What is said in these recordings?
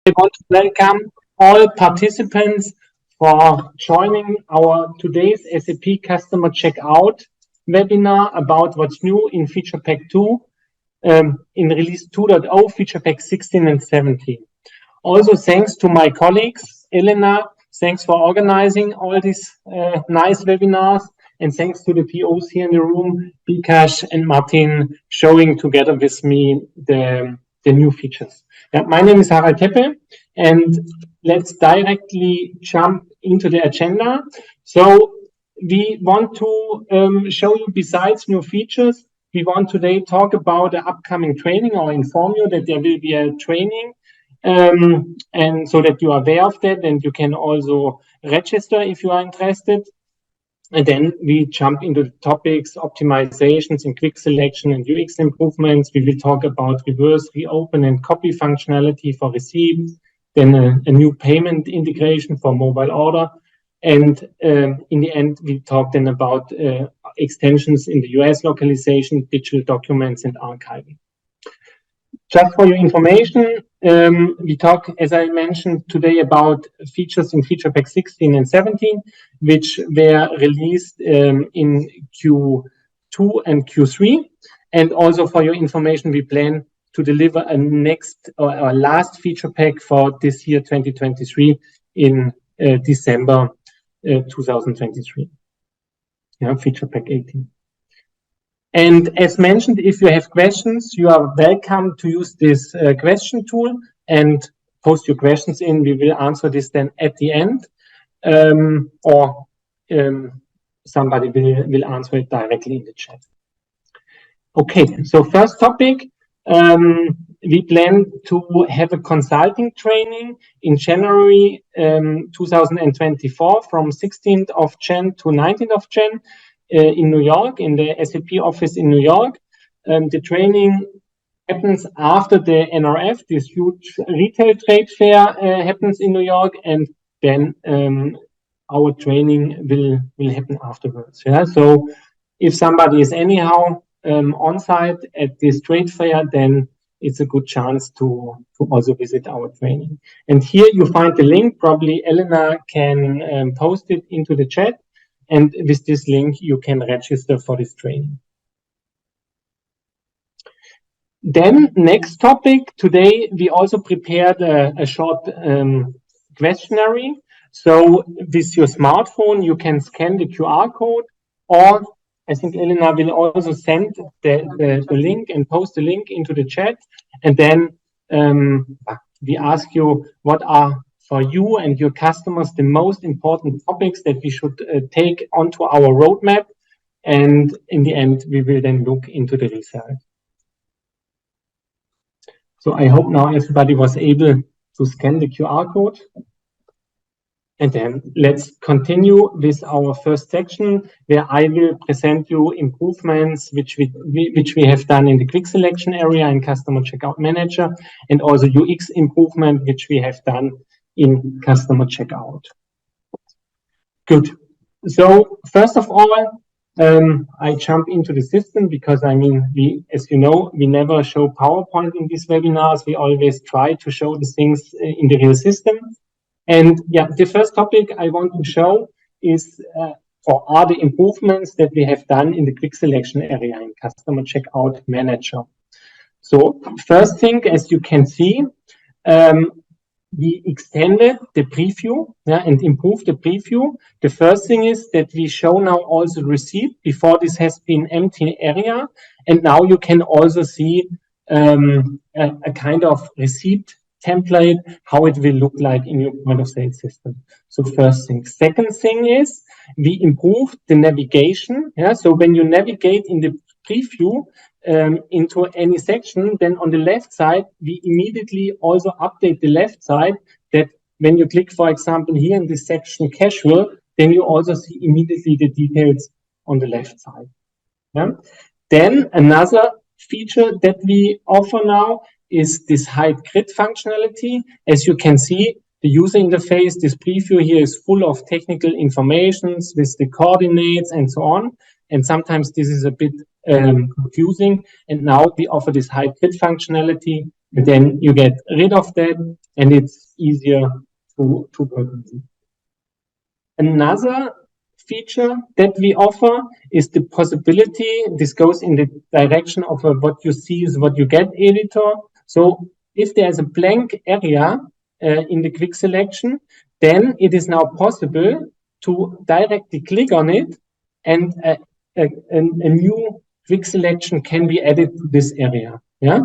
I want to welcome all participants for joining our today's SAP Customer Checkout webinar about what's new in Feature Pack 2 in Release 2.0, Feature Pack 16 and 17. Also, thanks to my colleagues, Elena, thanks for organizing all these nice webinars, and thanks to the POs here in the room, Bikash and Martin, showing together with me the new features. My name is Harald Teppe, and let's directly jump into the agenda. So we want to show you, besides new features, we want today talk about the upcoming training or inform you that there will be a training, and so that you are aware of that, and you can also register if you are interested. And then we jump into the topics, optimizations and quick selection and UX improvements. We will talk about reverse, reopen and copy functionality for receipts, then a new payment integration for mobile order. And in the end, we talk then about extensions in the US localization, digital documents and archiving. Just for your information, we talk, as I mentioned today, about features in Feature Pack 16 and 17, which were released in Q2 and Q3. And also for your information, we plan to deliver a next or our last feature pack for this year, 2023, in December 2023. Yeah, Feature Pack 18. And as mentioned, if you have questions, you are welcome to use this question tool and post your questions in. We will answer this then at the end, or somebody will answer it directly in the chat. Okay, so first topic, we plan to have a consulting training in January 2024 from 16th of Jan to 19th of Jan. In New York, in the SAP office in New York. The training happens after the NRF, this huge retail trade fair happens in New York, and then our training will happen afterwards. Yeah? So if somebody is anyhow on site at this trade fair, then it's a good chance to also visit our training. And here you find the link. Probably Elena can post it into the chat. And with this link, you can register for this training. Then, next topic, today we also prepared a short questionnaire. So with your smartphone, you can scan the QR code, or I think Elena will also send the link and post the link into the chat. And then we ask you what are for you and your customers the most important topics that we should take onto our roadmap, and in the end we will then look into the result. So I hope now everybody was able to scan the QR code, and then let's continue with our first section, where I will present you improvements which we have done in the quick selection area in Customer Checkout Manager, and also UX improvement which we have done in Customer Checkout. Good. So first of all, I jump into the system because I mean, as you know, we never show PowerPoint in these webinars. We always try to show the things in the real system. And yeah, the first topic I want to show is or are the improvements that we have done in the quick selection area in Customer Checkout Manager. So first thing, as you can see, we extended the preview, yeah, and improved the preview. The first thing is that we show now also receipt. Before, this has been empty area, and now you can also see a kind of receipt template, how it will look like in your point of sale system. So first thing. Second thing is we improved the navigation. Yeah, so when you navigate in the preview into any section, then on the left side, we immediately also update the left side, that when you click, for example, here in this section casual, then you also see immediately the details on the left side. Yeah? Then another feature that we offer now is this hide grid functionality. As you can see, the user interface, this preview here is full of technical informations with the coordinates and so on. And sometimes this is a bit confusing. And now we offer this hide grid functionality And then you get rid of that, and it's easier to work with. Another feature that we offer is the possibility, this goes in the direction of what you see is what you get editor. So if there's a blank area in the quick selection, then it is now possible to directly click on it, and a new quick selection can be added to this area. Yeah.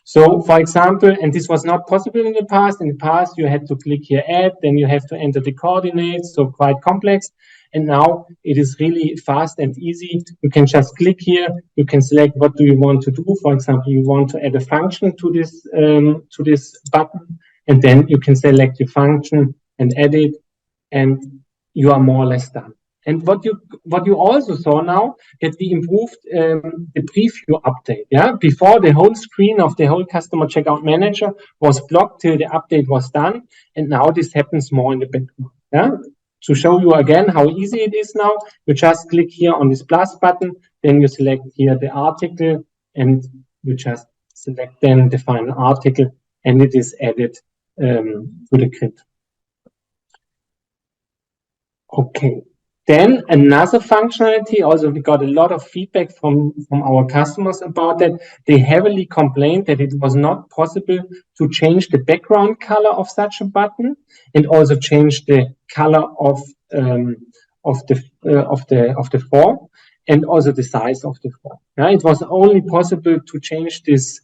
So, for example, and this was not possible in the past. In the past, you had to click here, add, then you have to enter the coordinates, so quite complex. And now it is really fast and easy. You can just click here. You can select what do you want to do. For example, you want to add a function to this button, and then you can select your function and add it, and you are more or less done. And what you also saw now, that we improved the preview update. Yeah, before the whole screen of the whole customer checkout manager was blocked till the update was done, and now this happens more in the background. Yeah, to show you again how easy it is now, you just click here on this plus button, then you select here the article, and you just select then the final article, and it is added to the grid. Okay. Then another functionality, also we got a lot of feedback from our customers about that. They heavily complained that it was not possible to change the background color of such a button, and also change the color of the form, and also the size of the form. Yeah, it was only possible to change this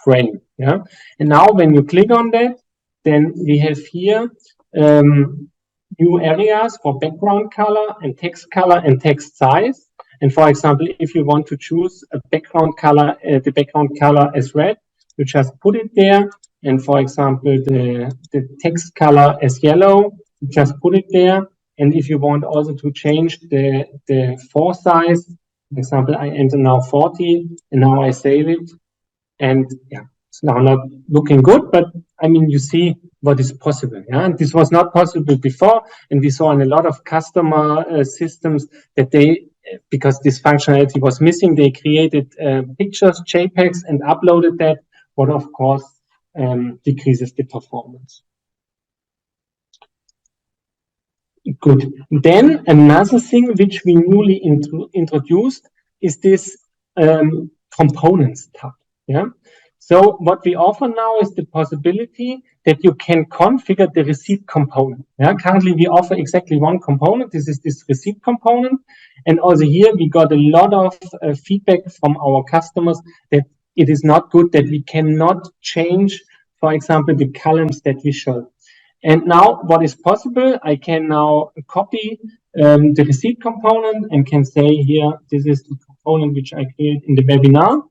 frame. Yeah, and now when you click on that, then we have here new areas for background color and text size. And for example, if you want to choose a background color, the background color as red, you just put it there. And for example, the text color as yellow, you just put it there. And if you want also to change the font size, for example, I enter now 40, and now I save it. And yeah, it's now not looking good, but I mean, you see what is possible. Yeah, and this was not possible before, and we saw in a lot of customer systems that they, because this functionality was missing, they created pictures, JPEGs, and uploaded that, what of course decreases the performance. Good. Then another thing which we newly introduced is this components tab. Yeah. So what we offer now is the possibility that you can configure the receipt component. Yeah, currently we offer exactly one component. This is this receipt component. And also here we got a lot of feedback from our customers that it is not good, that we cannot change, for example, the columns that we show. And now what is possible, I can now copy the receipt component and can say here, this is the component which I created in the webinar.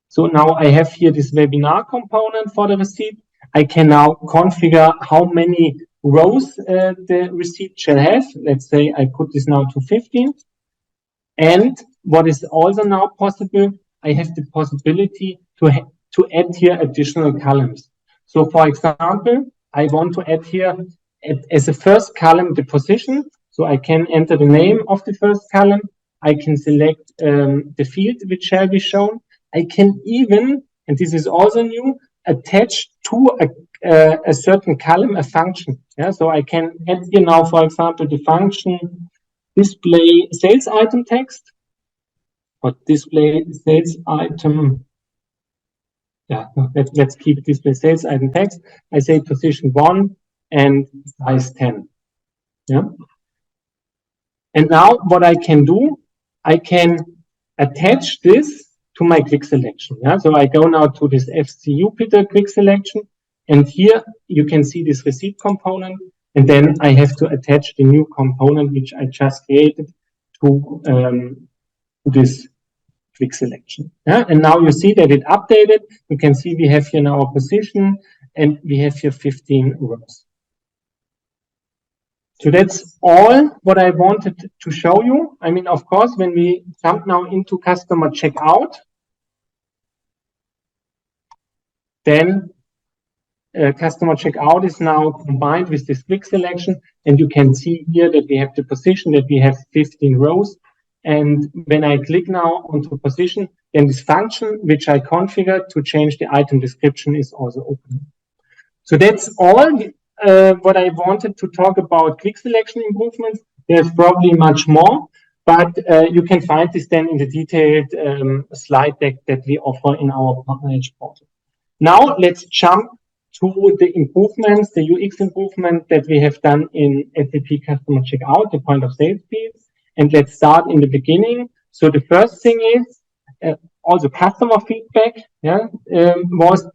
So now I have here this webinar component for the receipt. I can now configure how many rows the receipt shall have. Let's say I put this now to 15. And what is also now possible, I have the possibility to add here additional columns. So for example, I want to add here as a first column the position. So I can enter the name of the first column. I can select the field which shall be shown. I can even, and this is also new, attach to a certain column a function. Yeah, so I can add here now, for example, the function display sales item text, or display sales item. Yeah, let's keep it display sales item text. I say position 1 and size 10. Yeah. And now what I can do, I can attach this to my quick selection. Yeah, so I go now to this FC Jupyter quick selection, and here you can see this receipt component, and then I have to attach the new component which I just created to this quick selection. Yeah, and now you see that it updated. You can see we have here now a position, and we have here 15 rows. So that's all what I wanted to show you. I mean, of course, when we jump now into customer checkout, then customer checkout is now combined with this quick selection. And you can see here that we have the position, that we have 15 rows. And when I click now onto position, then this function which I configured to change the item description is also open. So that's all what I wanted to talk about quick selection improvements. There's probably much more, but you can find this then in the detailed slide deck that we offer in our Partner Edge portal. Now let's jump to the improvements, the UX improvement that we have done in SAP Customer Checkout, the point of sale piece. And let's start in the beginning. So the first thing is also customer feedback, was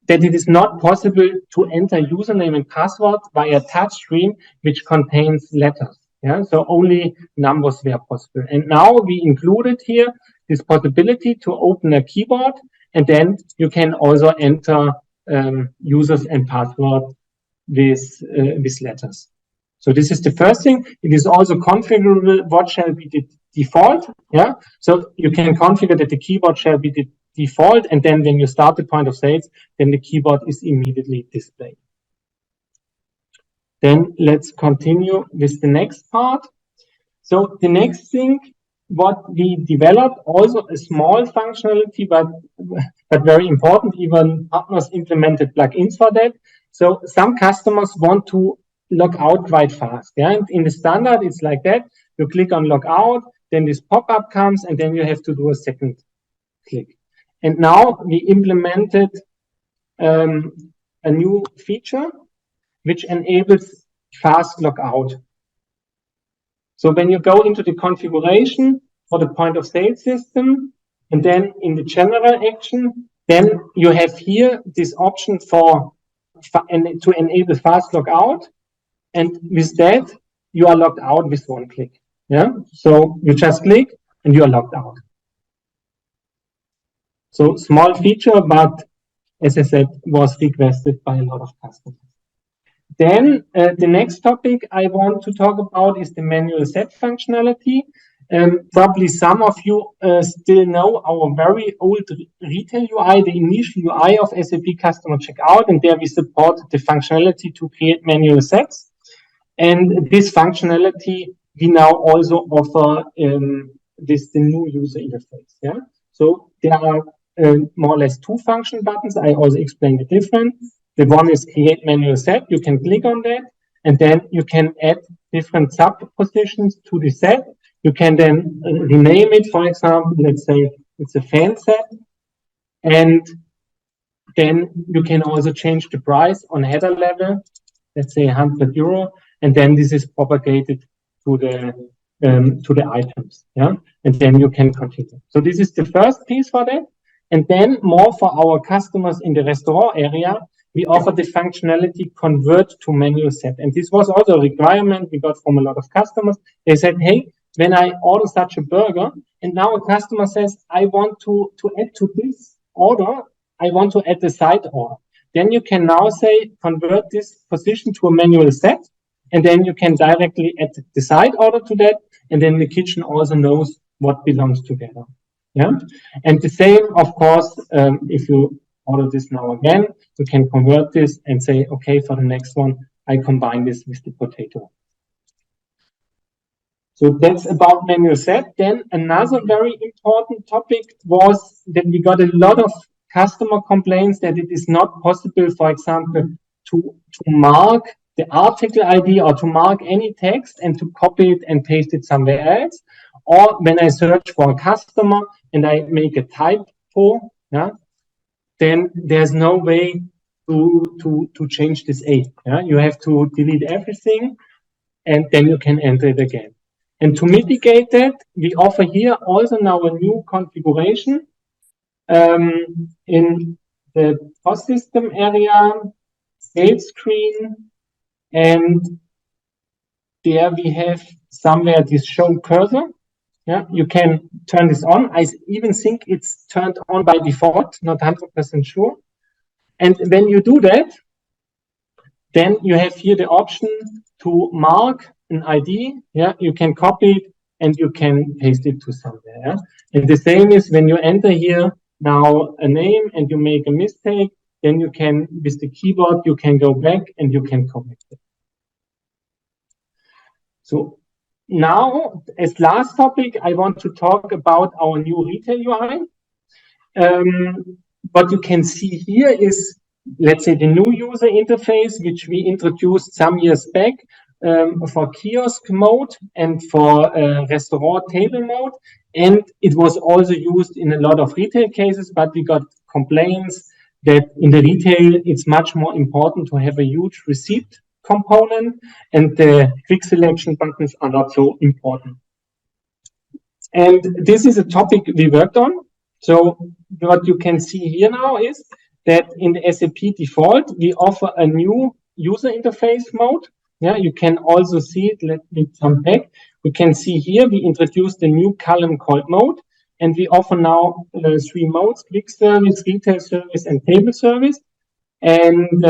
that it is not possible to enter username and password via touchscreen, which contains letters. So only numbers were possible. And now we included here this possibility to open a keyboard, and then you can also enter users and password with letters. So this is the first thing. It is also configurable what shall be the default. So you can configure that the keyboard shall be the default, and then when you start the point of sales, then the keyboard is immediately displayed. Then let's continue with the next part. So the next thing, what we developed, also a small functionality, but very important, even partners implemented plugins for that. So some customers want to log out quite fast. And in the standard, it's like that. You click on log out, then this pop-up comes, and then you have to do a second click. And now we implemented a new feature which enables fast logout. So when you go into the configuration for the point of sale system, and then in the general action, then you have here this option to enable fast logout. And with that, you are logged out with one click. So you just click and you are logged out. So small feature, but as I said, was requested by a lot of customers. Then the next topic I want to talk about is the manual set functionality. Probably some of you still know our very old retail UI, the initial UI of SAP Customer Checkout, and there we support the functionality to create manual sets. And this functionality we now also offer with the new user interface. So there are more or less two function buttons. I also explained the difference. The one is create manual set. You can click on that, and then you can add different sub positions to the set. You can then rename it, for example, let's say it's a fan set. And then you can also change the price on header level, let's say €100, and then this is propagated to the items. And then you can continue. So this is the first piece for that. And then more for our customers in the restaurant area, we offer the functionality convert to manual set. And this was also a requirement we got from a lot of customers. They said, hey, when I order such a burger, and now a customer says, I want to add to this order, I want to add the side order. Then you can now say, convert this position to a manual set, and then you can directly add the side order to that, and then the kitchen also knows what belongs together. And the same, of course, if you order this now again, you can convert this and say, okay, for the next one, I combine this with the potato. So that's about manual set. Then another very important topic was that we got a lot of customer complaints that it is not possible, for example, to mark the article ID or to mark any text and to copy it and paste it somewhere else. Or when I search for a customer and I make a typo, then there's no way to change this A. You have to delete everything, and then you can enter it again. And to mitigate that, we offer here also now a new configuration in the POS system area, sales screen, and there we have somewhere this show cursor. You can turn this on. I even think it's turned on by default, not 100% sure. And when you do that, then you have here the option to mark an ID. You can copy it and you can paste it to somewhere. And the same is when you enter here now a name and you make a mistake, then you can, with the keyboard, you can go back and you can correct it. So now, as last topic, I want to talk about our new retail UI. What you can see here is, let's say, the new user interface, which we introduced some years back for kiosk mode and for restaurant table mode. And it was also used in a lot of retail cases, but we got complaints that in the retail, it's much more important to have a huge receipt component, and the quick selection buttons are not so important. And this is a topic we worked on. So what you can see here now is that in the SAP default, we offer a new user interface mode. Yeah, you can also see it. Let me come back. We can see here we introduced a new column called mode, and we offer now 3 modes: quick service, retail service, and table service. And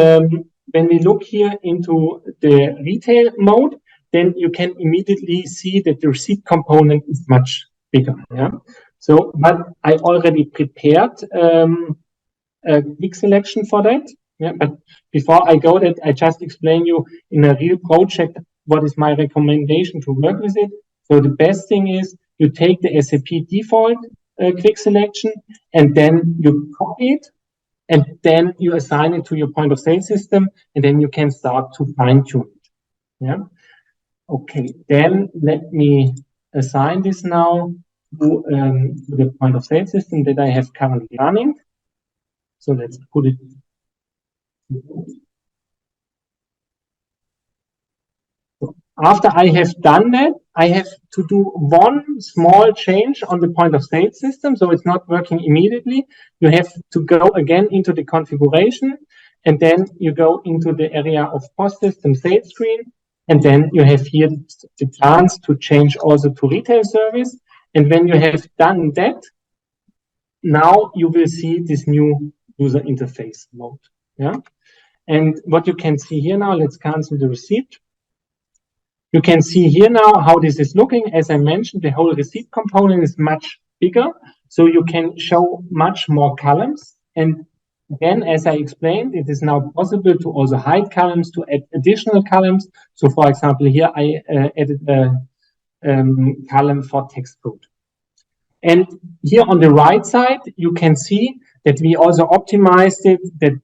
when we look here into the retail mode, then you can immediately see that the receipt component is much bigger. Yeah. So, but I already prepared a quick selection for that. Yeah. But before I go that, I just explain you in a real project what is my recommendation to work with it. So the best thing is you take the SAP default quick selection, and then you copy it, and then you assign it to your point of sale system, and then you can start to fine tune it. Yeah. Okay. Then let me assign this now to the point of sale system that I have currently running. So let's put it. So after I have done that, I have to do one small change on the point of sale system. So it's not working immediately. You have to go again into the configuration, and then you go into the area of POS system sales screen. And then you have here the chance to change also to retail service. And when you have done that, now you will see this new user interface mode. Yeah. And what you can see here now, let's cancel the receipt. You can see here now how this is looking. As I mentioned, the whole receipt component is much bigger, so you can show much more columns. And again, as I explained, it is now possible to also hide columns, to add additional columns. So for example, here I added a column for text code. And here on the right side, you can see that we also optimized it, that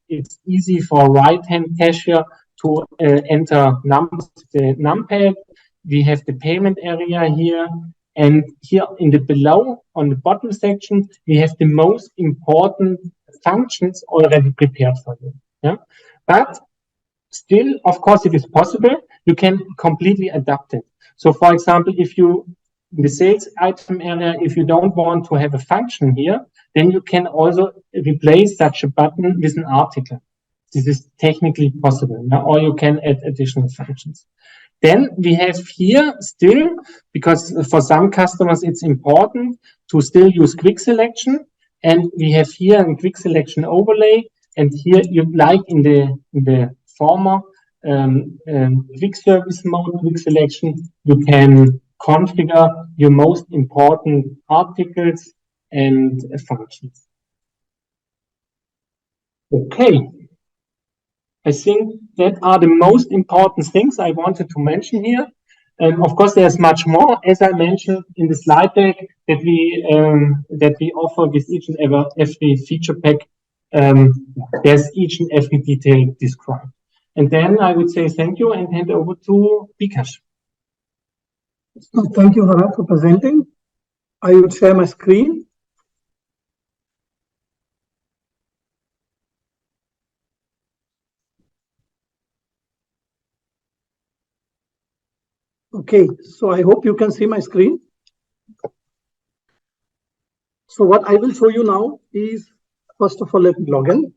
it's easy for right-hand cashier to enter numbers, the numpad. We have the payment area here. And here in the below, on the bottom section, we have the most important functions already prepared for you. Yeah? But still, of course, it is possible. You can completely adapt it. So for example, if you, in the sales item area, if you don't want to have a function here, then you can also replace such a button with an article. This is technically possible, yeah? Or you can add additional functions. Then we have here still, because for some customers it's important to still use quick selection, and we have here a quick selection overlay, and here you, like in the former quick service mode, quick selection, you can configure your most important articles and functions. Okay. I think that are the most important things I wanted to mention here. Of course, there's much more, as I mentioned in the slide deck, that we offer with each and every feature pack. There's each and every detail described. And then I would say thank you and hand over to Bikash. Thank you, Harald, for presenting. I would share my screen. Okay, so I hope you can see my screen. So what I will show you now is, first of all, let me log in.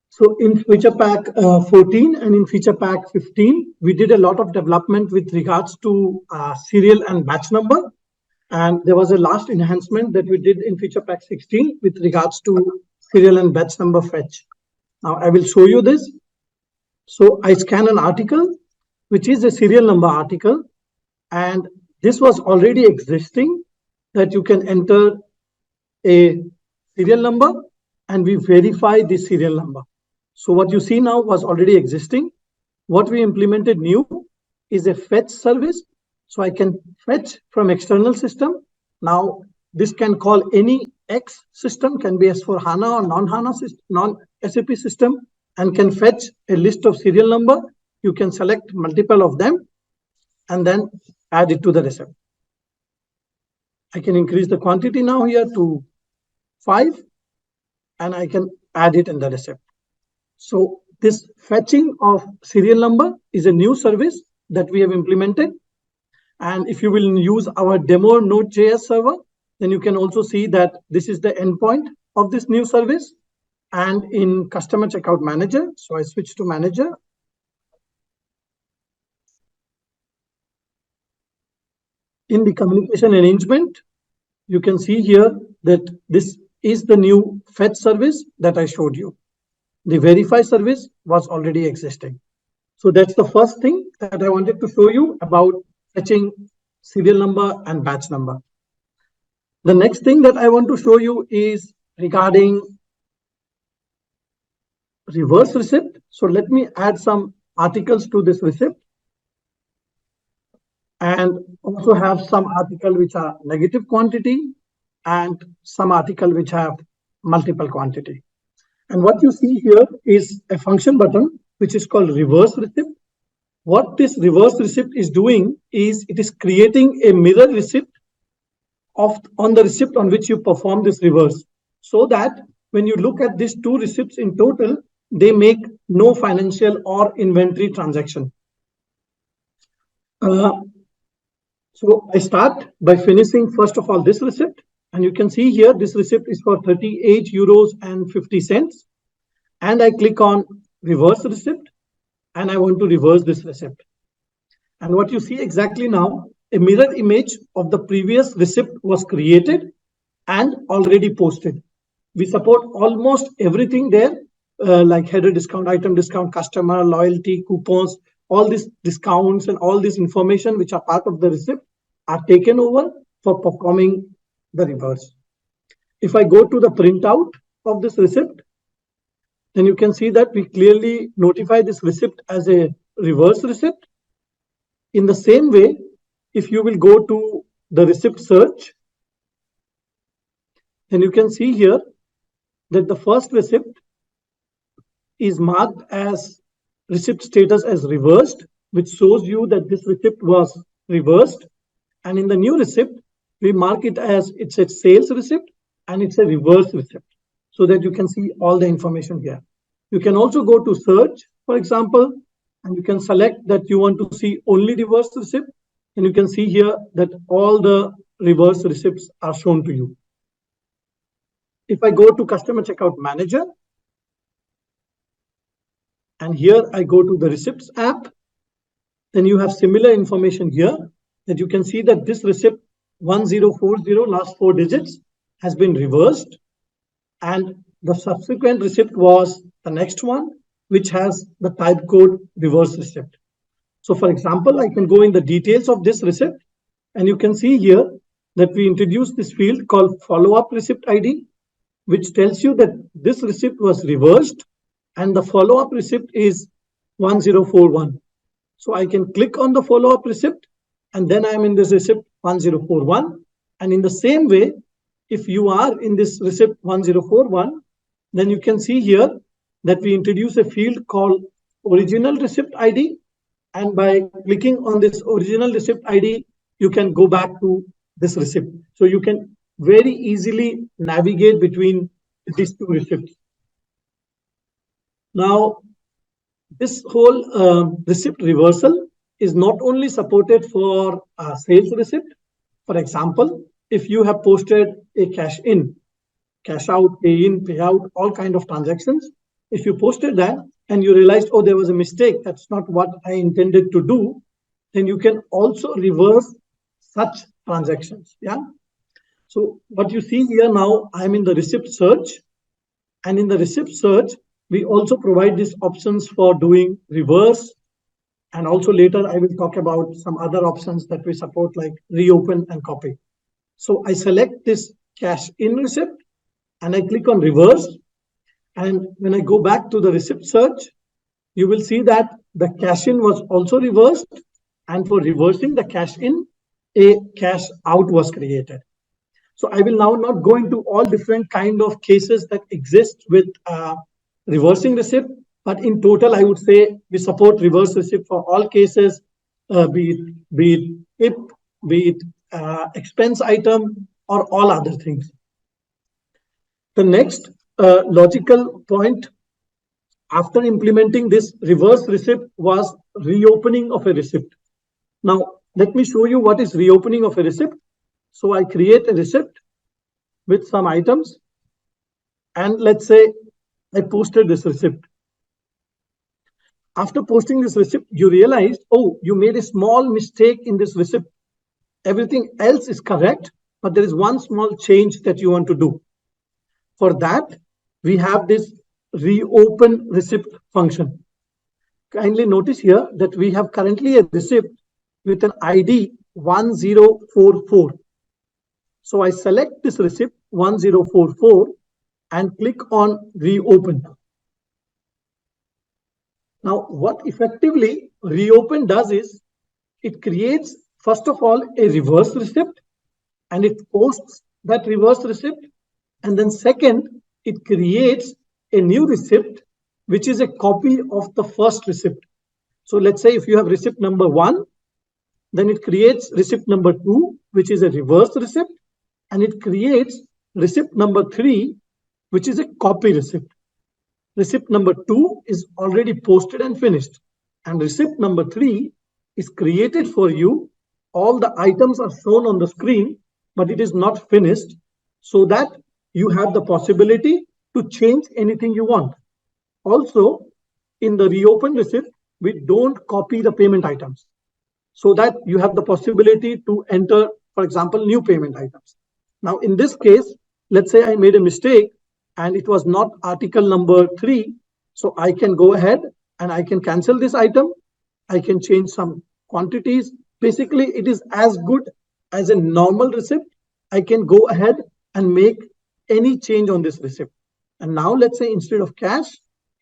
So in feature pack 14 and in feature pack 15, we did a lot of development with regards to serial and batch number. And there was a last enhancement that we did in feature pack 16 with regards to serial and batch number fetch. Now I will show you this. So I scan an article, which is a serial number article. And this was already existing, that you can enter a serial number and we verify the serial number. So what you see now was already existing. What we implemented new is a fetch service. So I can fetch from external system. Now this can call any X system, can be S/4HANA or non-HANA system, non-SAP system, and can fetch a list of serial number. You can select multiple of them and then add it to the receipt. I can increase the quantity now here to 5, and I can add it in the receipt. So this fetching of serial number is a new service that we have implemented. And if you will use our demo Node.js server, then you can also see that this is the endpoint of this new service. And in Customer Checkout Manager, so I switch to Manager. In the communication arrangement, you can see here that this is the new fetch service that I showed you. The verify service was already existing. So that's the first thing that I wanted to show you about fetching serial number and batch number. The next thing that I want to show you is regarding reverse receipt. So let me add some articles to this receipt and also have some article which are negative quantity and some article which have multiple quantity. And what you see here is a function button which is called reverse receipt. What this reverse receipt is doing is it is creating a mirror receipt on the receipt on which you perform this reverse, so that when you look at these two receipts in total, they make no financial or inventory transaction. So I start by finishing first of all this receipt, and you can see here this receipt is for 38 euros and 50 cents, and I click on reverse receipt and I want to reverse this receipt. And what you see exactly now, a mirror image of the previous receipt was created and already posted. We support almost everything there, like header discount, item discount, customer, loyalty, coupons, all these discounts and all this information which are part of the receipt are taken over for performing the reverse. If I go to the printout of this receipt, then you can see that we clearly notify this receipt as a reverse receipt. In the same way, if you will go to the receipt search, then you can see here that the first receipt is marked as receipt status as reversed, which shows you that this receipt was reversed. And in the new receipt, we mark it as it's a sales receipt and it's a reverse receipt, so that you can see all the information here. You can also go to search, for example, and you can select that you want to see only reverse receipt. And you can see here that all the reverse receipts are shown to you. If I go to Customer Checkout Manager, and here I go to the Receipts app, then you have similar information here, that you can see that this receipt 1040, last 4 digits, has been reversed, and the subsequent receipt was the next one, which has the type code reverse receipt. So for example, I can go in the details of this receipt, and you can see here that we introduced this field called follow-up receipt ID, which tells you that this receipt was reversed and the follow-up receipt is 1041. So I can click on the follow-up receipt, and then I'm in this receipt 1041. And in the same way, if you are in this receipt 1041, then you can see here that we introduce a field called original receipt ID. And by clicking on this original receipt ID, you can go back to this receipt. So you can very easily navigate between these two receipts. Now, this whole receipt reversal is not only supported for sales receipt. For example, if you have posted a cash in, cash out, pay in, pay out, all kind of transactions, if you posted that and you realized, oh, there was a mistake, that's not what I intended to do, then you can also reverse such transactions. Yeah. So what you see here now, I'm in the receipt search, and in the receipt search, we also provide these options for doing reverse. And also later, I will talk about some other options that we support, like reopen and copy. So I select this cash in receipt and I click on reverse. And when I go back to the receipt search, you will see that the cash in was also reversed and for reversing the cash in, a cash out was created. So I will now not go into all different kind of cases that exist with reversing receipt, but in total, I would say we support reverse receipt for all cases, be it IP, be it expense item, or all other things. The next logical point after implementing this reverse receipt was reopening of a receipt. Now, let me show you what is reopening of a receipt. So I create a receipt with some items, and let's say I posted this receipt. After posting this receipt, you realized, oh, you made a small mistake in this receipt. Everything else is correct, but there is one small change that you want to do. For that, we have this reopen receipt function. Kindly notice here that we have currently a receipt with an ID 1044. So I select this receipt 1044 and click on reopen. Now, what effectively reopen does is it creates, first of all, a reverse receipt, and it posts that reverse receipt. And then second, it creates a new receipt, which is a copy of the first receipt. So let's say if you have receipt number 1, then it creates receipt number 2, which is a reverse receipt, and it creates receipt number 3, which is a copy receipt. Receipt number 2 is already posted and finished, and receipt number 3 is created for you. All the items are shown on the screen, but it is not finished, so that you have the possibility to change anything you want. Also, in the reopen receipt, we don't copy the payment items, so that you have the possibility to enter, for example, new payment items. Now, in this case, let's say I made a mistake and it was not article number 3. So I can go ahead and I can cancel this item. I can change some quantities. Basically, it is as good as a normal receipt. I can go ahead and make any change on this receipt. And now let's say instead of cash,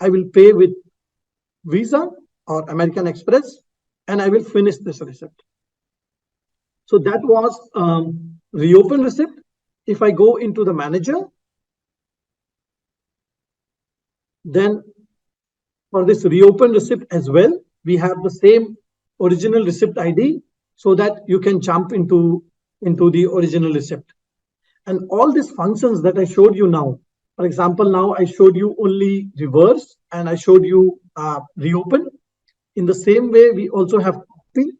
I will pay with Visa or American Express, and I will finish this receipt. So that was reopen receipt. If I go into the manager, then for this reopen receipt as well, we have the same original receipt ID, so that you can jump into the original receipt. And all these functions that I showed you now, for example, now I showed you only reverse and I showed you reopen. In the same way, we also have copy.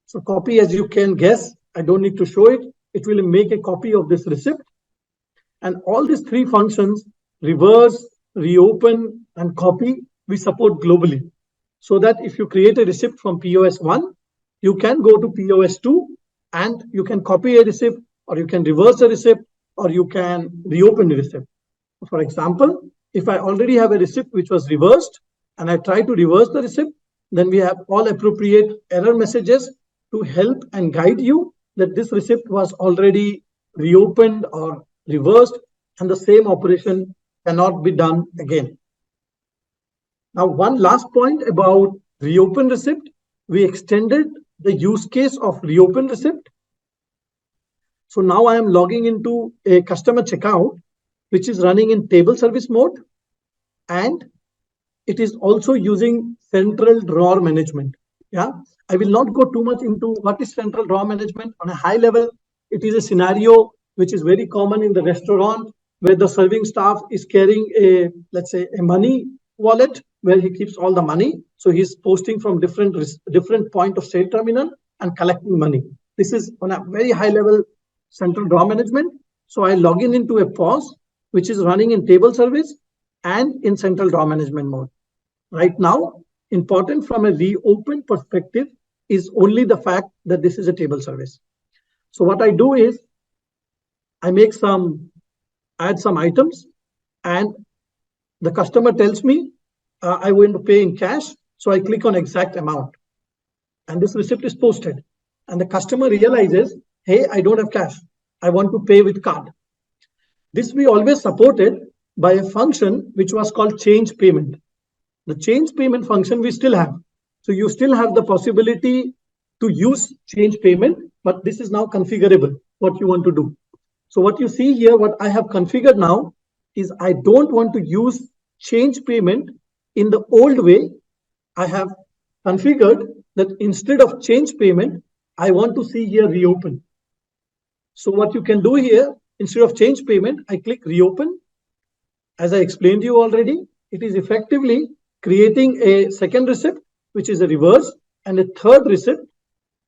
So copy, as you can guess, I don't need to show it. It will make a copy of this receipt. And all these 3 functions, reverse, reopen, and copy, we support globally. So that if you create a receipt from POS 1, you can go to POS 2 and you can copy a receipt, or you can reverse a receipt, or you can reopen the receipt. For example, if I already have a receipt which was reversed and I try to reverse the receipt, then we have all appropriate error messages to help and guide you that this receipt was already reopened or reversed, and the same operation cannot be done again. Now, one last point about reopen receipt. We extended the use case of reopen receipt. So now I am logging into a customer checkout, which is running in table service mode, and it is also using central drawer management. Yeah, I will not go too much into what is central drawer management. On a high level, it is a scenario which is very common in the restaurant, where the serving staff is carrying a, let's say, a money wallet where he keeps all the money. So he's posting from different point of sale terminal and collecting money. This is on a very high level central drawer management. So I log in into a POS, which is running in table service and in central drawer management mode. Right now, important from a reopen perspective is only the fact that this is a table service. So what I do is I add some items, and the customer tells me I want to pay in cash. So I click on exact amount, and this receipt is posted. And the customer realizes, hey, I don't have cash. I want to pay with card. This we always supported by a function which was called change payment. The change payment function we still have. So you still have the possibility to use change payment, but this is now configurable, what you want to do. So what you see here, what I have configured now is I don't want to use change payment in the old way. I have configured that instead of change payment, I want to see here reopen. So what you can do here, instead of change payment, I click reopen. As I explained to you already, it is effectively creating a second receipt, which is a reverse, and a third receipt,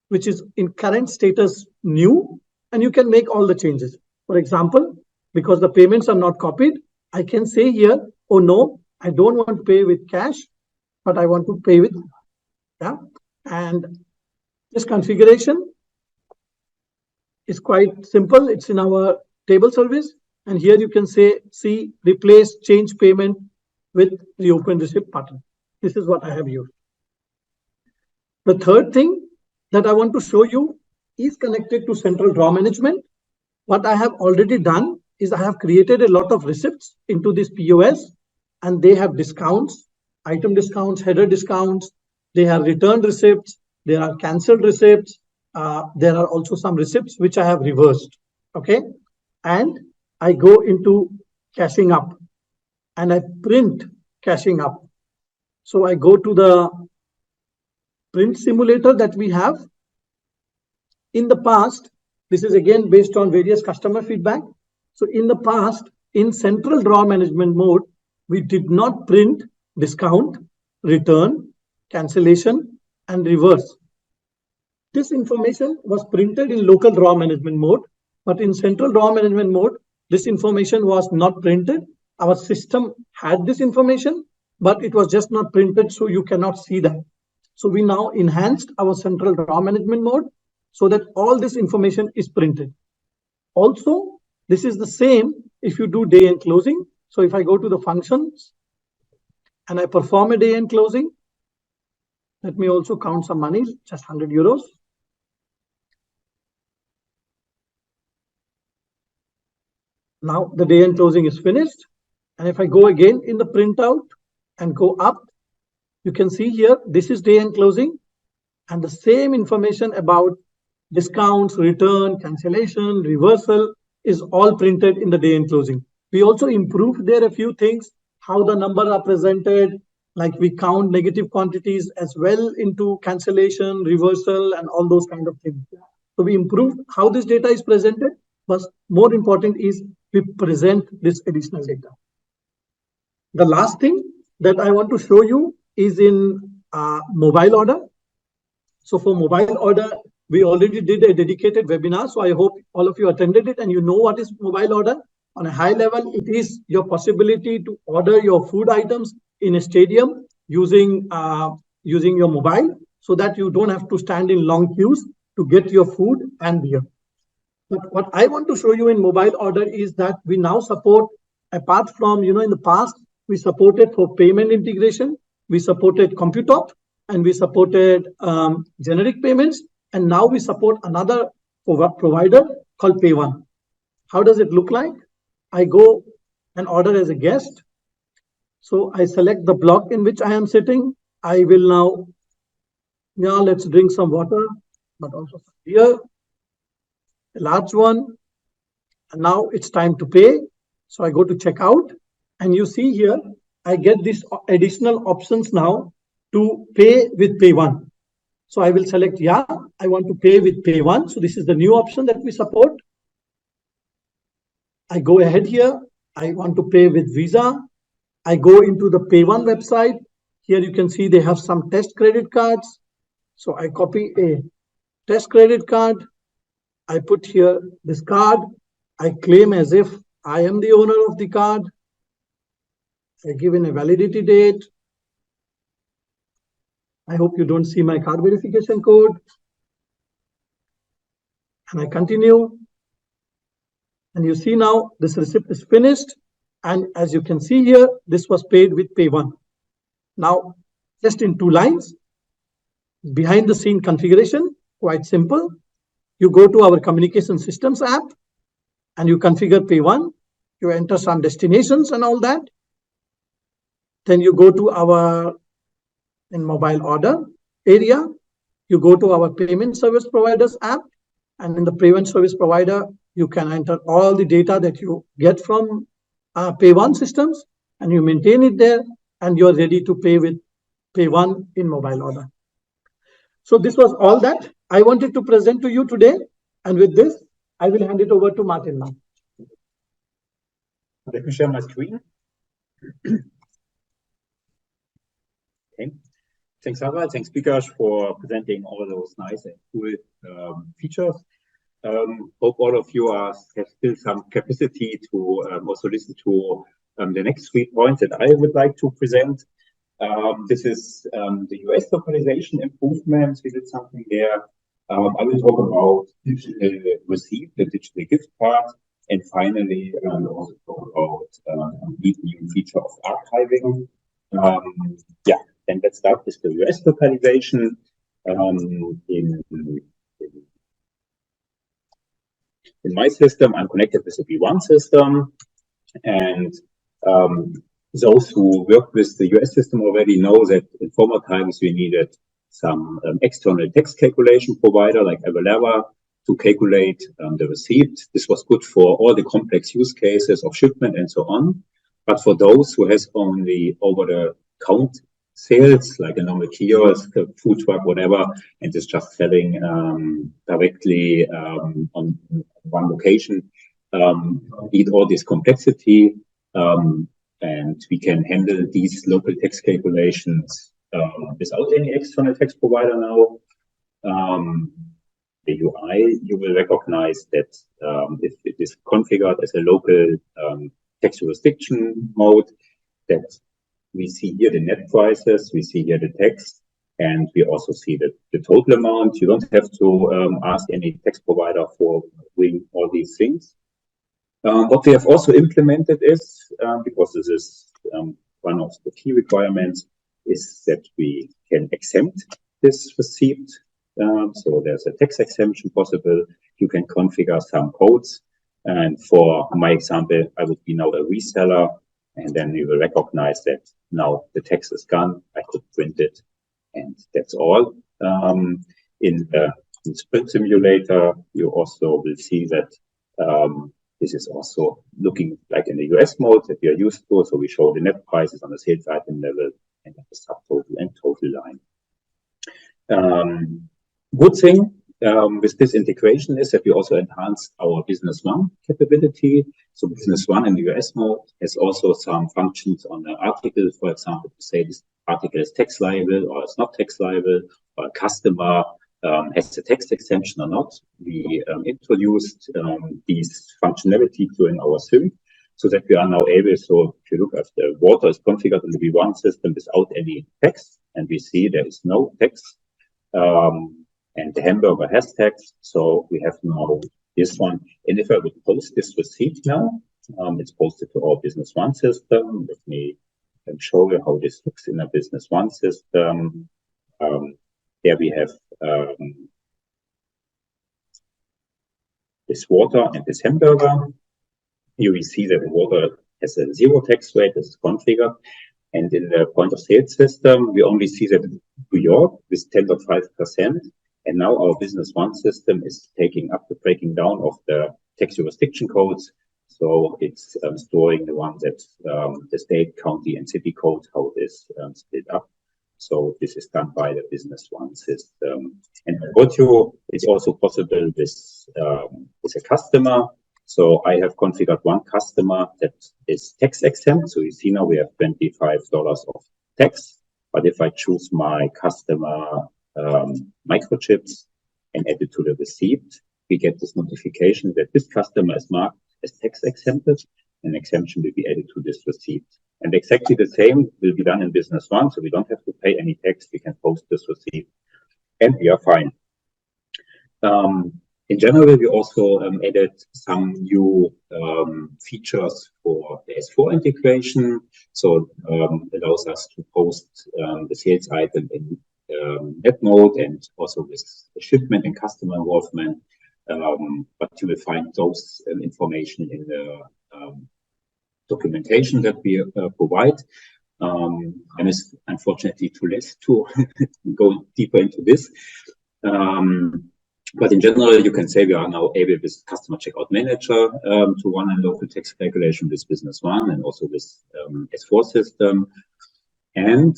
which is in current status new, and you can make all the changes. For example, because the payments are not copied, I can say here, oh no, I don't want to pay with cash, but I want to pay with, yeah. And this configuration is quite simple. It's in our table service. And here you can say, see, replace change payment with reopen receipt button. This is what I have used. The third thing that I want to show you is connected to central draw management. What I have already done is I have created a lot of receipts into this POS, and they have discounts, item discounts, header discounts. They have returned receipts. There are canceled receipts. There are also some receipts which I have reversed. Okay. And I go into caching up and I print caching up. So I go to the print simulator that we have. In the past, this is again based on various customer feedback. So in the past, in central draw management mode, we did not print discount, return, cancellation, and reverse. This information was printed in local draw management mode, but in central draw management mode, this information was not printed. Our system had this information, but it was just not printed, so you cannot see that. So we now enhanced our central draw management mode so that all this information is printed. Also, this is the same if you do day end closing. So if I go to the functions and I perform a day end closing, let me also count some money, just 100 euros. Now the day end closing is finished. And if I go again in the printout and go up, you can see here, this is day end closing, and the same information about discounts, return, cancellation, reversal is all printed in the day end closing. We also improved there a few things, how the numbers are presented, like we count negative quantities as well into cancellation, reversal, and all those kind of things. So we improved how this data is presented, but more important is we present this additional data. The last thing that I want to show you is in mobile order. So for mobile order, we already did a dedicated webinar. So I hope all of you attended it and you know what is mobile order. On a high level, it is your possibility to order your food items in a stadium using your mobile, so that you don't have to stand in long queues to get your food and beer. But what I want to show you in mobile order is that we now support, apart from, in the past, we supported for payment integration, we supported Computop, and we supported generic payments. And now we support another provider called Pay1. How does it look like? I go and order as a guest. So I select the block in which I am sitting. I will now, let's drink some water, but also some beer, a large one. And now it's time to pay. So I go to checkout, and you see here, I get these additional options now to pay with Pay1. So I will select, I want to pay with Pay1. So this is the new option that we support. I go ahead here. I want to pay with Visa. I go into the Pay1 website. Here you can see they have some test credit cards. So I copy a test credit card. I put here this card. I claim as if I am the owner of the card. I give in a validity date. I hope you don't see my card verification code. And I continue. And you see now this receipt is finished. And as you can see here, this was paid with Pay1. Now, just in 2 lines, behind the scene configuration, quite simple. You go to our communication systems app and you configure Pay1. You enter some destinations and all that. Then you go to our in mobile order area you go to our payment service providers app, and in the payment service provider, you can enter all the data that you get from Pay1 systems, and you maintain it there, and you're ready to pay with Pay1 in mobile order. So this was all that I wanted to present to you today. And with this, I will hand it over to Martin now. Let me share my screen. Okay. Thanks, Harald. Thanks, Bikash, for presenting all those nice and cool features. Hope all of you have still some capacity to also listen to the next 3 points that I would like to present. This is the US localization improvements. We did something there. I will talk about digital receipt, the digital gift part, and finally also talk about the new feature of archiving. Yeah, then let's start with the US localization. In my system, I'm connected with the P1 system, and those who work with the US system already know that in former times we needed some external tax calculation provider like Avalara to calculate the receipt. This was good for all the complex use cases of shipment and so on. But for those who has only over-the-counter sales, like a normal kiosk, a food truck, whatever, and is just selling directly on one location, need all this complexity, and we can handle these local tax calculations without any external tax provider now. The UI, you will recognize that if it is configured as a local tax jurisdiction mode, that we see here the net prices, we see here the tax, and we also see the total amount. You don't have to ask any tax provider for doing all these things. What we have also implemented is, because this is one of the key requirements, is that we can exempt this receipt. So there's a tax exemption possible. You can configure some codes. And for my example, I would be now a reseller, and then you will recognize that now the tax is gone. I could print it, and that's all. In Sprint Simulator, you also will see that this is also looking like in the US mode that we are used to. So we show the net prices on the sales item level and the subtotal and total line. Good thing with this integration is that we also enhanced our Business One capability. So Business One in the US mode has also some functions on the article, for example, to say this article is tax liable or it's not tax liable, or a customer has a tax exemption or not. We introduced these functionality during our sim so that we are now able, so if you look at the water is configured in the V1 system without any tax, and we see there is no tax. And the hamburger has tax, so we have now this one. And if I would post this receipt now, it's posted to our Business One system. Let me show you how this looks in a Business One system. There we have this water and this hamburger. Here we see that the water has a 0 tax rate. This is configured. And in the point of sale system, we only see that New York with 10.5%. And now our Business One system is taking up the breaking down of the tax jurisdiction codes. So it's storing the ones that the state, county, and city code, how it is split up. So this is done by the Business One system. And it's also possible with a customer. So I have configured one customer that is tax exempt. So you see now we have $25 of tax. But if I choose my customer microchips and add it to the receipt, we get this notification that this customer is marked as tax exempted. An exemption will be added to this receipt. And exactly the same will be done in Business One. So we don't have to pay any tax. We can post this receipt and we are fine. In general, we also added some new features for the S4 integration. So allows us to post the sales item in net mode and also with shipment and customer involvement. But you will find those information in the documentation that we provide. And it's unfortunately too less to go deeper into this. But in general, you can say we are now able with Customer Checkout Manager to run a local tax calculation with Business One and also with S4 system. And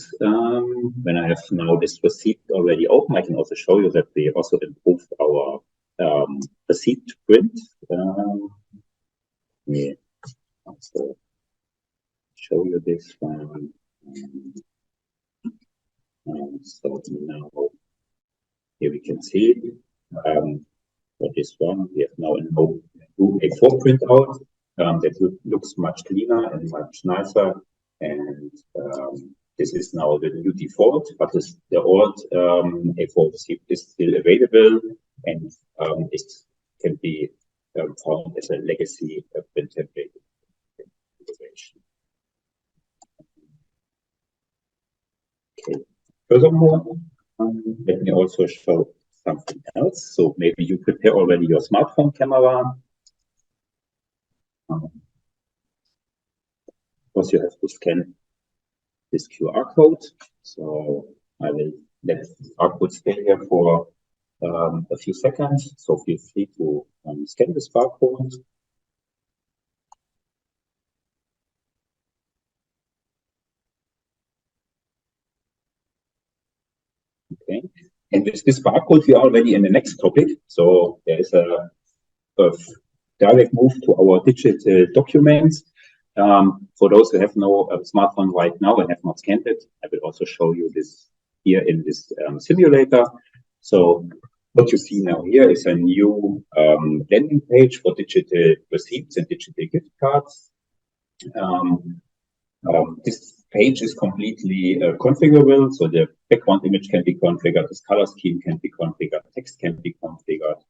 when I have now this receipt already open, I can also show you that we also improved our receipt print. Yeah, so show you this one. So now here we can see for this one, we have now a new A4 printout that looks much cleaner and much nicer. And this is now the new default, but the old A4 receipt is still available, and it can be found as a legacy print template. Okay. Furthermore, let me also show something else. So maybe you prepare already your smartphone camera. Because you have to scan this QR code. So I will let the QR code stay here for a few seconds. So feel free to scan this barcode. Okay. And with this barcode, we are already in the next topic. So there is a direct move to our digital documents. For those who have no smartphone right now and have not scanned it, I will also show you this here in this simulator. So what you see now here is a new landing page for digital receipts and digital gift cards. This page is completely configurable, so the background image can be configured, this color scheme can be configured, text can be configured,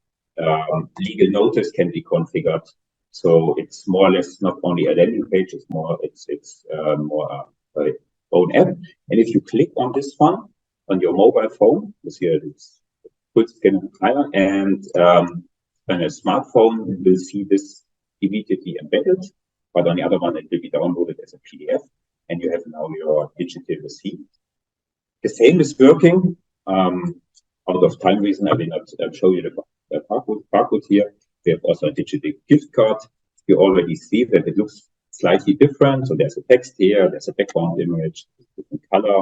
legal notice can be configured. So it's more or less not only a landing page; it's more a own app. And if you click on this one on your mobile phone, you see it's full screen higher, and on a smartphone, you will see this immediately embedded. But on the other one, it will be downloaded as a PDF, and you have now your digital receipt. The same is working. Out of time reason, I will not show you the barcode here. We have also a digital gift card. You already see that it looks slightly different. So there's a text here, there's a background image, different color.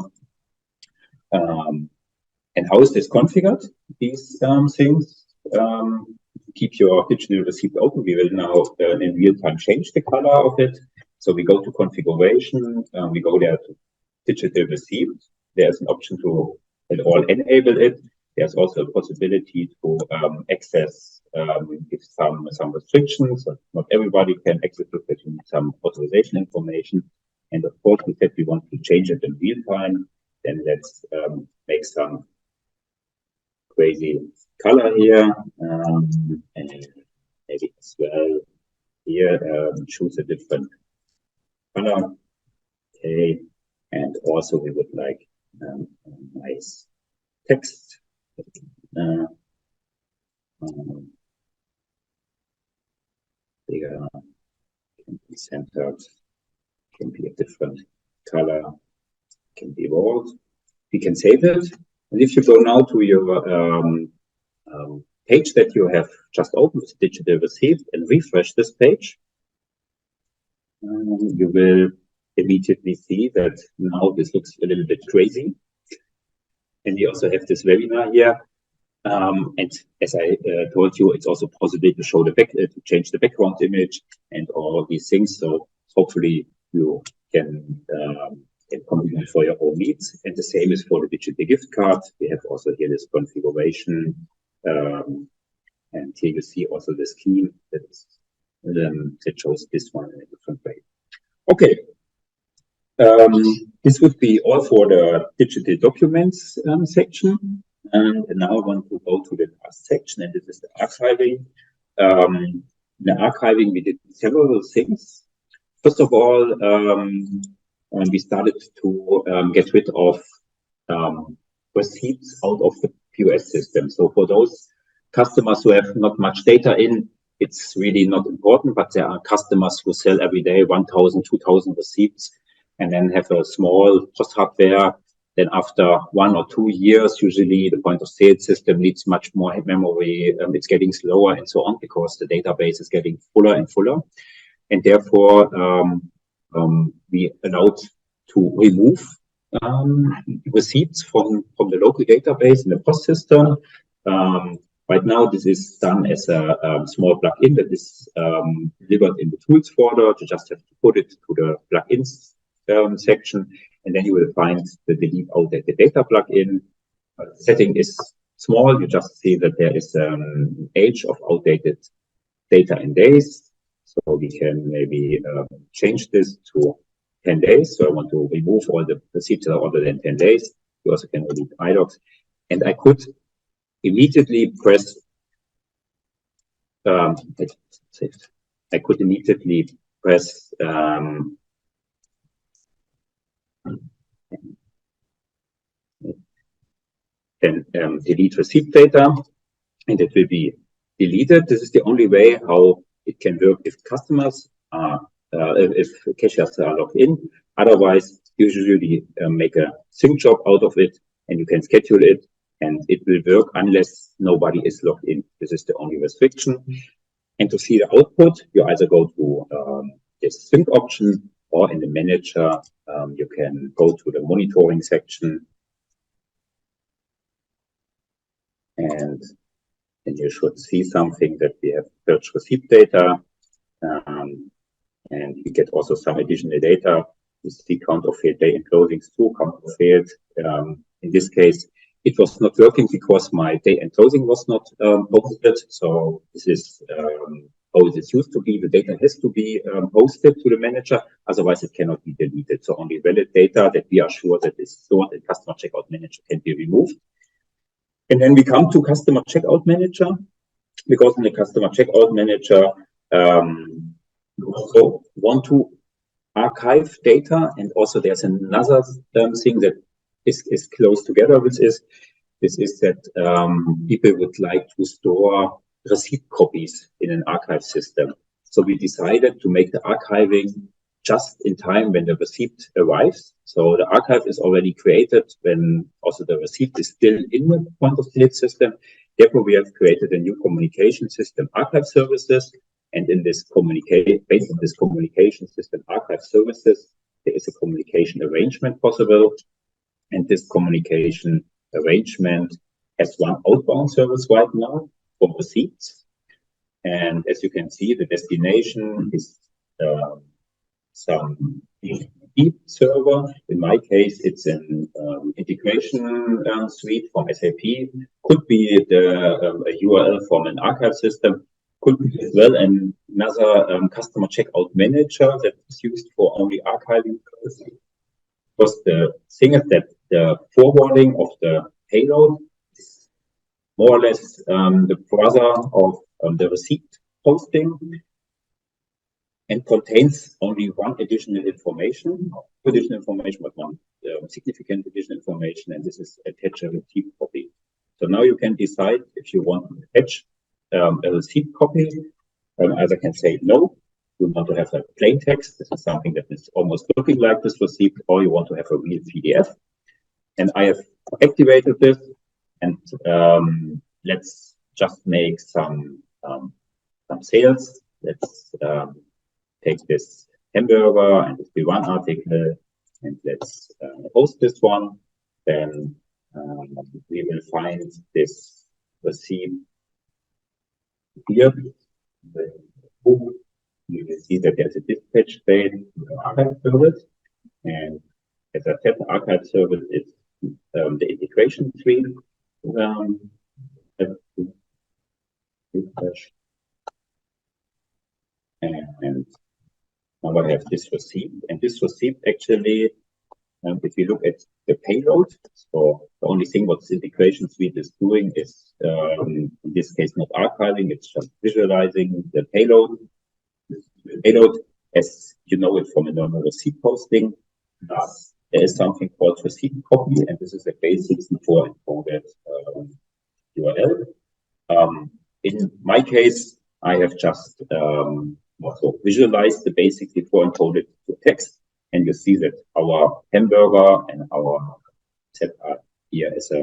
And how is this configured? These things. Keep your digital receipt open. We will now in real time change the color of it. So we go to configuration, we go there to digital receipt. There's an option to all enable it. There's also a possibility to access give some restrictions. So not everybody can access it, but you need some authorization information. And of course, we said we want to change it in real time. Then let's make some crazy color here, and maybe as well here choose a different color. Okay, and also we would like nice text. Bigger, can be centered, can be a different color, can be bold. We can save it, and if you go now to your page that you have just opened with digital receipt and refresh this page, you will immediately see that now this looks a little bit crazy. And we also have this webinar here. And as I told you, it's also possible to show to change the background image and all these things. So hopefully you can configure for your own needs. And the same is for the digital gift card. We have also here this configuration. And here you see also the scheme that shows this one in a different way. Okay. This would be all for the digital documents section. And now I want to go to the last section, and this is the archiving. In the archiving, we did several things. First of all, we started to get rid of receipts out of the POS system. So for those customers who have not much data in, it's really not important, but there are customers who sell every day 1,000, 2,000 receipts and then have a small post hardware Then after 1 or 2 years, usually the point of sale system needs much more memory. It's getting slower and so on because the database is getting fuller and fuller. And therefore, we allowed to remove receipts from the local database in the POS system. Right now, this is done as a small plugin that is delivered in the tools folder. You just have to put it to the plugins section, and then you will find the delete outdated data plugin. Setting is small. You just see that there is an age of outdated data in days. So we can maybe change this to 10 days. So I want to remove all the receipts that are older than 10 days. You also can delete IDOCs. And I could immediately press then delete receipt data, and it will be deleted. This is the only way how it can work if customers are, if cashiers are logged in. Otherwise, usually make a sync job out of it, and you can schedule it, and it will work unless nobody is logged in. This is the only restriction. And to see the output, you either go to this sync option, or in the manager, you can go to the monitoring section. And then you should see something that we have search receipt data. And we get also some additional data. You see count of failed day and closings too, count of failed. In this case, it was not working because my day and closing was not posted. So this is how it used to be. The data has to be posted to the manager, otherwise it cannot be deleted. So only valid data that we are sure that is stored in Customer Checkout Manager can be removed. And then we come to Customer Checkout Manager, because in the Customer Checkout Manager, you also want to archive data. And also there's another thing that is close together with this is that people would like to store receipt copies in an archive system. So we decided to make the archiving just in time when the receipt arrives. So the archive is already created when also the receipt is still in the point of sale system. Therefore, we have created a new communication system, archive services. And in this based on this communication system, archive services, there is a communication arrangement possible. And this communication arrangement has one outbound service right now for receipts. And as you can see, the destination is some deep server. In my case, it's an integration suite from SAP. Could be a URL from an archive system. Could be as well another customer checkout manager that is used for only archiving purposes. Because the thing is that the forwarding of the payload is more or less the brother of the receipt posting, and contains only one additional information, but one significant additional information, and this is attach a receipt copy. So now you can decide if you want to attach a receipt copy. Either can say no, you want to have a plain text. This is something that is almost looking like this receipt, or you want to have a real PDF. And I have activated this, and let's just make some sales. Let's take this hamburger and this B1 article, and let's host this one. Then we will find this receipt here. You will see that there's a dispatch date to the archive service. And as I said, the archive service is the integration suite. And now I have this receipt, and this receipt actually, if you look at the payload, so the only thing what this integration suite is doing is, in this case, not archiving, it's just visualizing the payload. The payload, as you know it from a normal receipt posting, there is something called receipt copy, and this is a basic before encoded URL. In my case, I have just also visualized the basic before encoded to text, and you see that our hamburger and our set up here as a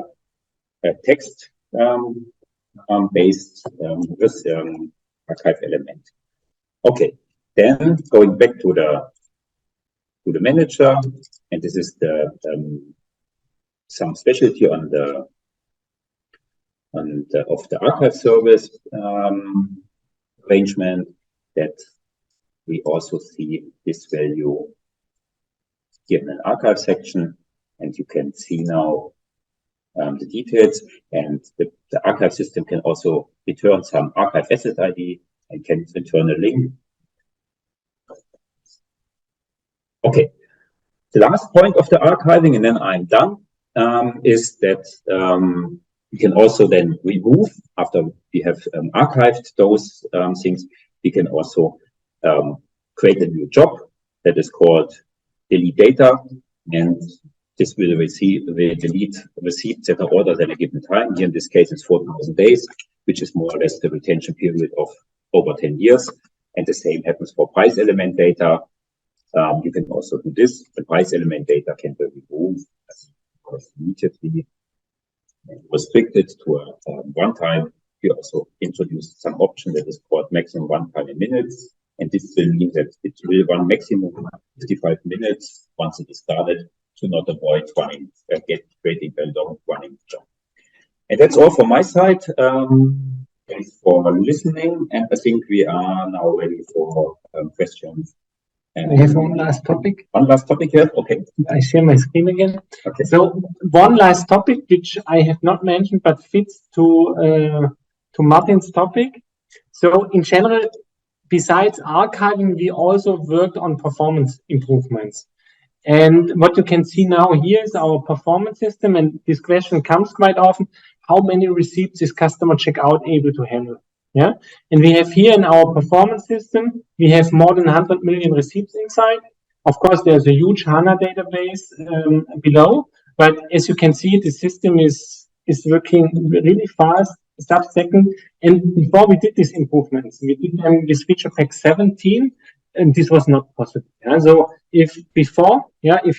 text based with archive element. Okay, then going back to the manager, and this is the some specialty of the archive service arrangement, that we also see this value here in an archive section, and you can see now the details, and the archive system can also return some archive asset ID and can return a link. Okay, the last point of the archiving, and then I'm done, is that we can also then remove, after we have archived those things, we can also create a new job that is called delete data, and this will delete receipts that are ordered at a given time. Here in this case, it's 4,000 days, which is more or less the retention period of over 10 years. And the same happens for price element data. You can also do this. The price element data can be removed immediately and restricted to a one time. We also introduced some option that is called maximum runtime in minutes. And this will mean that it will run maximum 55 minutes once it is started, to not avoid creating a long running job. And that's all from my side. Thanks for listening. And I think we are now ready for questions. And I have one last topic. One last topic here. Okay. I share my screen again. Okay. So one last topic, which I have not mentioned, but fits to Martin's topic. So in general, besides archiving, we also worked on performance improvements. And what you can see now here is our performance system. And this question comes quite often: how many receipts is Customer Checkout able to handle? Yeah. And we have here in our performance system, we have more than 100 million receipts inside. Of course, there's a huge HANA database below. But as you can see, the system is working really fast, sub-second. And before we did these improvements, we did them with feature pack 17. And this was not possible. Yeah? So if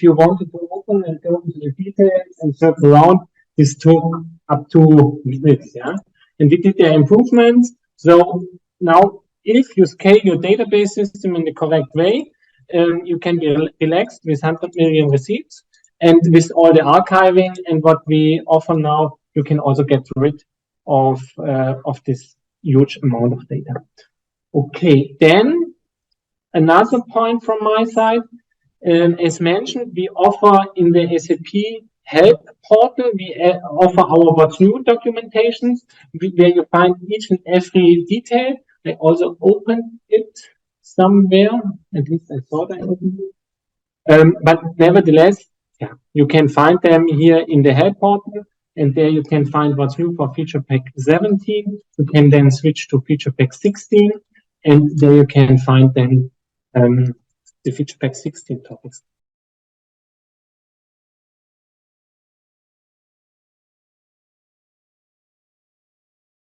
you wanted to open and go into the details and search around, this took up to minutes. Yeah, and we did the improvements. So now, if you scale your database system in the correct way, you can be relaxed with 100 million receipts, and with all the archiving and what we offer now, you can also get rid of this huge amount of data. Okay, then. Another point from my side, as mentioned, we offer in the SAP Help portal, we offer our What's New documentations, where you find each and every detail. I also opened it somewhere, at least I thought I opened it. But nevertheless, yeah, you can find them here in the Help portal, and there you can find What's New for feature pack 17. You can then switch to feature pack 16, and there you can find then the feature pack 16 topics.